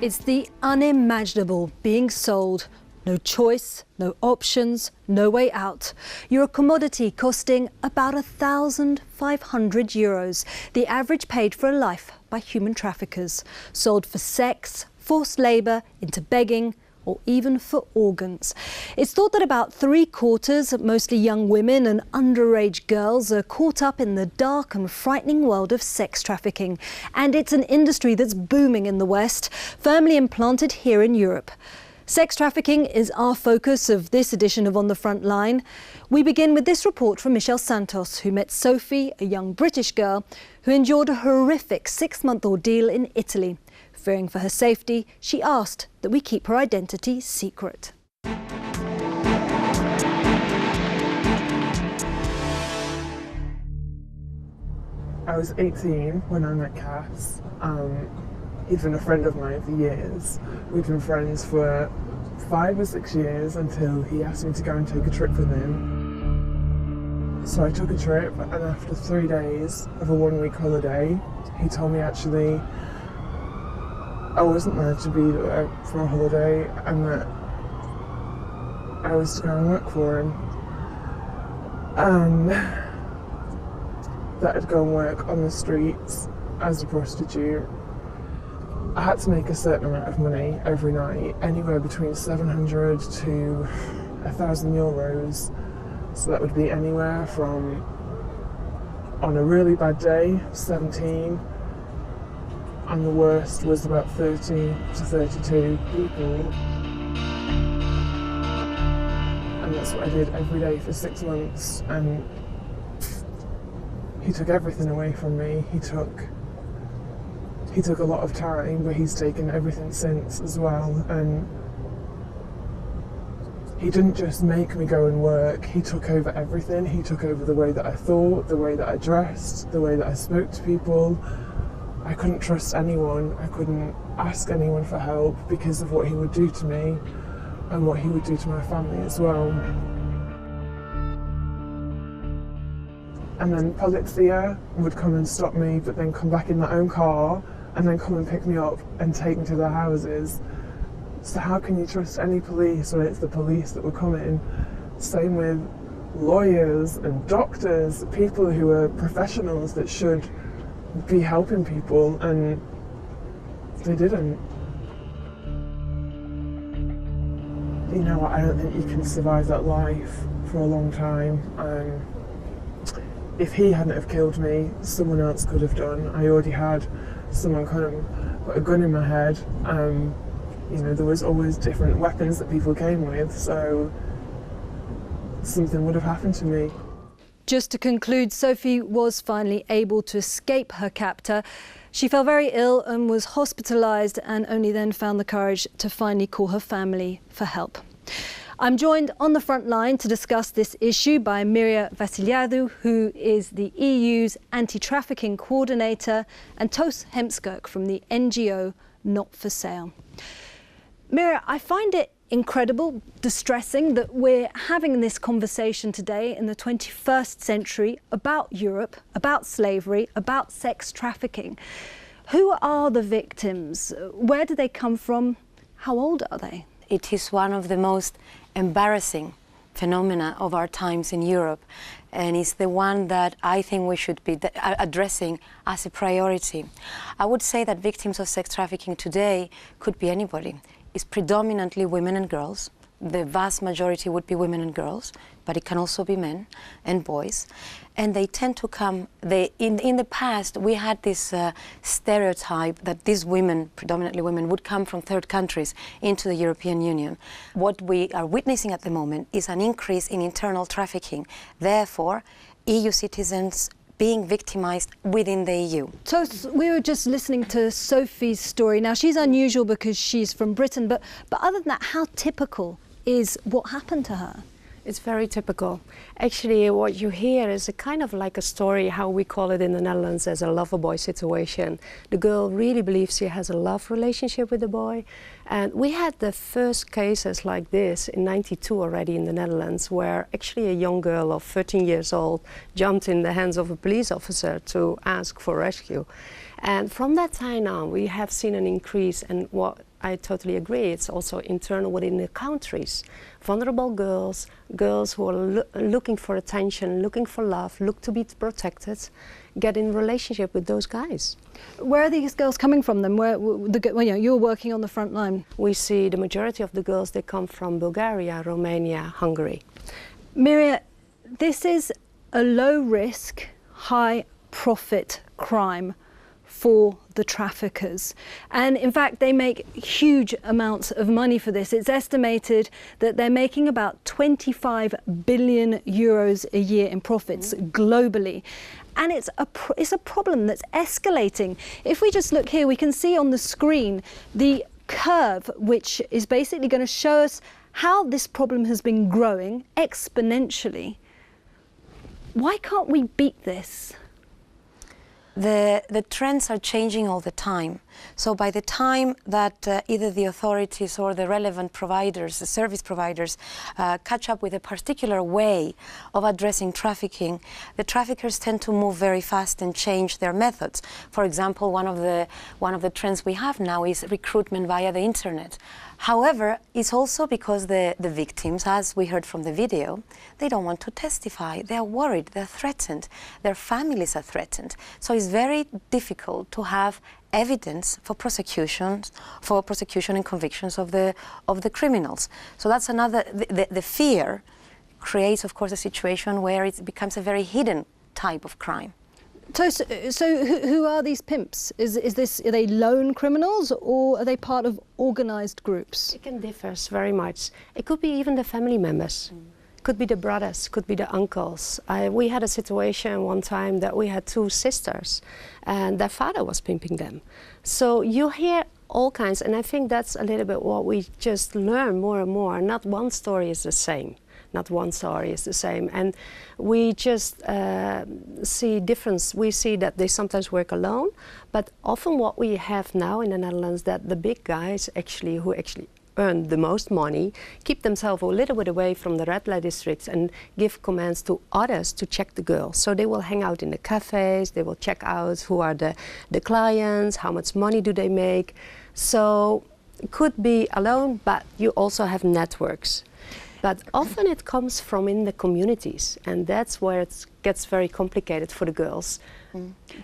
It's the unimaginable being sold. No choice, no options, no way out. You're a commodity costing about €1,500, the average paid for a life by human traffickers. Sold for sex, forced labour, into begging, or even for organs. It's thought that about 3/4, mostly young women and underage girls, are caught up in the dark and frightening world of sex trafficking. And it's an industry that's booming in the West, firmly implanted here in Europe. Sex trafficking is our focus of this edition of On the Front Line. We begin with this report from Michelle Santos, who met Sophie, a young British girl who endured a horrific 6-month ordeal in Italy. Fearing for her safety, she asked that we keep her identity secret. I was 18 when I met Cass. He'd been a friend of mine for years. We'd been friends for 5 or 6 years until he asked me to go and take a trip with him. So I took a trip, and after 3 days of a 1-week holiday, he told me actually I wasn't there to be there for a holiday and that I was to go and work for him. That I'd go and work on the streets as a prostitute. I had to make a certain amount of money every night, anywhere between 700 to 1,000 euros. So that would be anywhere from, on a really bad day, 17, and the worst was about 30 to 32 people. And that's what I did every day for 6 months. And he took everything away from me. He took a lot of time, but he's taken everything since as well. And he didn't just make me go and work, he took over everything. He took over the way that I thought, the way that I dressed, the way that I spoke to people. I couldn't trust anyone. I couldn't ask anyone for help because of what he would do to me and what he would do to my family as well. And then Polizia would come and stop me, but then come back in their own car and then come and pick me up and take me to their houses. So how can you trust any police when it's the police that were coming? Same with lawyers and doctors, people who are professionals that should be helping people, and they didn't. You know what, I don't think you can survive that life for a long time. If he hadn't have killed me, someone else could have done. I already had someone kind of put a gun in my head. You know, there was always different weapons that people came with, so something would have happened to me. Just to conclude, Sophie was finally able to escape her captor. She fell very ill and was hospitalised, and only then found the courage to finally call her family for help. I'm joined on the front line to discuss this issue by Miria Vasiliadou, who is the EU's anti-trafficking coordinator, and Toos Hemskirk from the NGO Not for Sale. Miria, I find it incredible, distressing that we're having this conversation today in the 21st century about Europe, about slavery, about sex trafficking. Who are the victims? Where do they come from? How old are they? It is one of the most embarrassing phenomena of our times in Europe, and it's the one that I think we should be addressing as a priority. I would say that victims of sex trafficking today could be anybody. It's predominantly women and girls. The vast majority would be women and girls, but it can also be men and boys. And they tend to come, in the past, we had this stereotype that these women, predominantly women, would come from third countries into the European Union. What we are witnessing at the moment is an increase in internal trafficking. Therefore, EU citizens being victimized within the EU. So we were just listening to Sophie's story. Now, she's unusual because she's from Britain, but other than that, how typical is what happened to her? It's very typical. Actually, what you hear is a kind of like a story, how we call it in the Netherlands, as a lover boy situation. The girl really believes she has a love relationship with the boy. And we had the first cases like this in '92 already in the Netherlands, where actually a young girl of 13 years old jumped in the hands of a police officer to ask for rescue. And from that time on, we have seen an increase, and what I totally agree. It's also internal within the countries. Vulnerable girls, girls who are looking for attention, looking for love, look to be protected, get in relationship with those guys. Where are these girls coming from then? You're working on the front line. We see the majority of the girls, they come from Bulgaria, Romania, Hungary. Miria, this is a low-risk, high-profit crime for the traffickers. And in fact, they make huge amounts of money for this. It's estimated that they're making about 25 billion euros a year in profits globally. And it's a problem that's escalating. If we just look here, we can see on the screen the curve, which is basically going to show us how this problem has been growing exponentially. Why can't we beat this? The trends are changing all the time. So by the time that either the authorities or the relevant providers, the service providers, catch up with a particular way of addressing trafficking, the traffickers tend to move very fast and change their methods. For example, one of the trends we have now is recruitment via the internet. However, it's also because the victims, as we heard from the video, they don't want to testify. They're worried, they're threatened, their families are threatened. So it's very difficult to have evidence for prosecution and convictions of the criminals. So that's another, the fear creates, of course, a situation where it becomes a very hidden type of crime. So who are these pimps? Are they lone criminals or are they part of organised groups? It can differ very much. It could be even the family members. Could be the brothers, could be the uncles. We had a situation one time that we had two sisters and their father was pimping them. So you hear all kinds, and I think that's a little bit what we just learn more and more. Not one story is the same. Not one story is the same. And we just see difference. We see that they sometimes work alone, but often what we have now in the Netherlands, that the big guys who actually earn the most money, keep themselves a little bit away from the red light districts and give commands to others to check the girls. So they will hang out in the cafes, they will check out who are the clients, how much money do they make. So it could be alone, but you also have networks. But often it comes from in the communities, and that's where it gets very complicated for the girls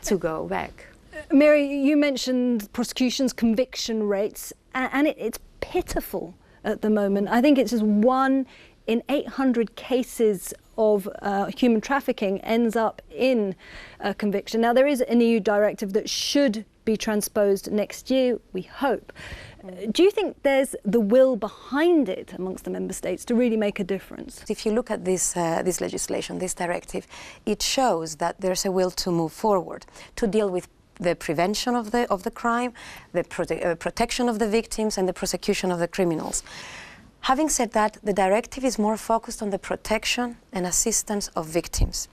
to go back. Mary, you mentioned prosecutions, conviction rates, and it's pitiful at the moment. I think it's just 1 in 800 cases of human trafficking ends up in a conviction. Now, there is an EU directive that should be transposed next year, we hope. Do you think there's the will behind it amongst the member states to really make a difference? If you look at this legislation, this directive, it shows that there's a will to move forward, to deal with the prevention of the crime, the protection of the victims, and the prosecution of the criminals. Having said that, the directive is more focused on the protection and assistance of victims.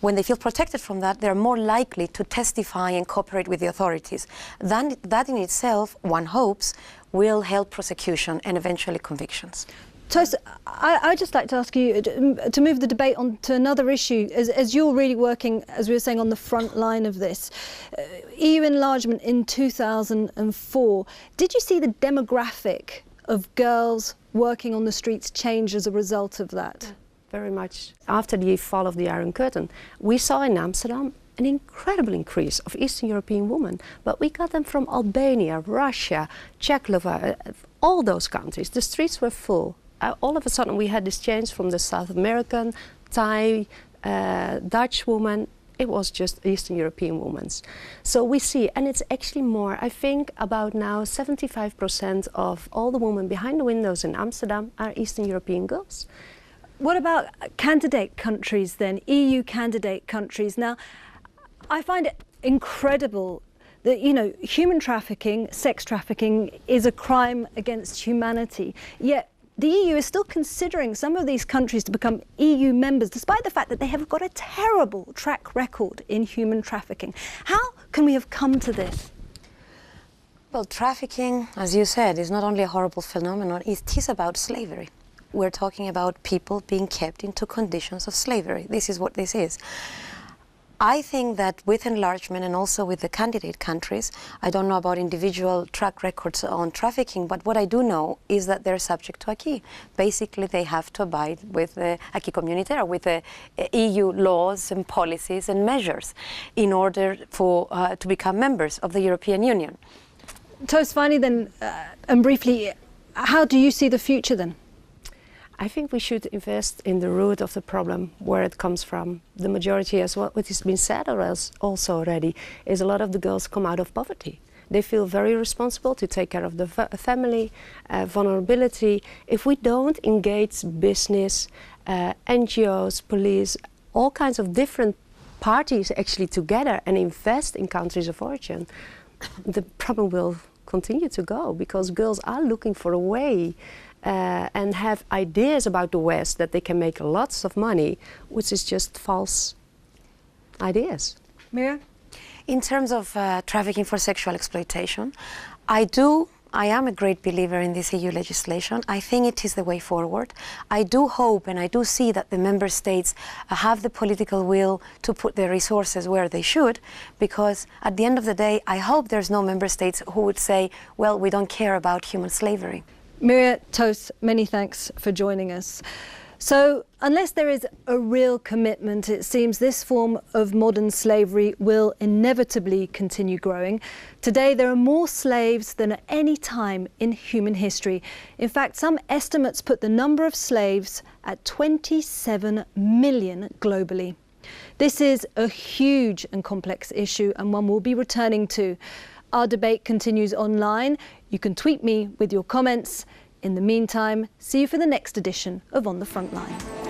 When they feel protected from that, they're more likely to testify and cooperate with the authorities. That in itself, one hopes, will help prosecution and eventually convictions. Tos, I'd just like to ask you to move the debate on to another issue. As you're really working, as we were saying, on the front line of this, EU enlargement in 2004, did you see the demographic of girls working on the streets change as a result of that? Very much. After the fall of the Iron Curtain, we saw in Amsterdam an incredible increase of Eastern European women, but we got them from Albania, Russia, Czechoslovakia, all those countries. The streets were full. All of a sudden we had this change from the South American, Thai, Dutch woman. It was just Eastern European women. So we see, and it's actually more, I think about now 75% of all the women behind the windows in Amsterdam are Eastern European girls. What about candidate countries then, EU candidate countries? Now, I find it incredible that, you know, human trafficking, sex trafficking is a crime against humanity, yet the EU is still considering some of these countries to become EU members, despite the fact that they have got a terrible track record in human trafficking. How can we have come to this? Well, trafficking, as you said, is not only a horrible phenomenon, it is about slavery. We're talking about people being kept into conditions of slavery. This is what this is. I think that with enlargement and also with the candidate countries, I don't know about individual track records on trafficking, but what I do know is that they're subject to acquis. Basically, they have to abide with the acquis communautaire, with the EU laws and policies and measures in order to become members of the European Union. Toast, finally then, and briefly, how do you see the future then? I think we should invest in the root of the problem, where it comes from. The majority, as what has been said also already, is a lot of the girls come out of poverty. They feel very responsible to take care of the family, vulnerability. If we don't engage business, NGOs, police, all kinds of different parties actually together and invest in countries of origin, the problem will continue to go, because girls are looking for a way and have ideas about the West that they can make lots of money, which is just false ideas. Miriam? In terms of trafficking for sexual exploitation, I am a great believer in this EU legislation. I think it is the way forward. I do hope and I do see that the member states have the political will to put their resources where they should, because at the end of the day, I hope there's no member states who would say, well, we don't care about human slavery. Miriam, Toast, many thanks for joining us. So, unless there is a real commitment, it seems this form of modern slavery will inevitably continue growing. Today, there are more slaves than at any time in human history. In fact, some estimates put the number of slaves at 27 million globally. This is a huge and complex issue, and one we'll be returning to. Our debate continues online. You can tweet me with your comments. In the meantime, see you for the next edition of On the Frontline.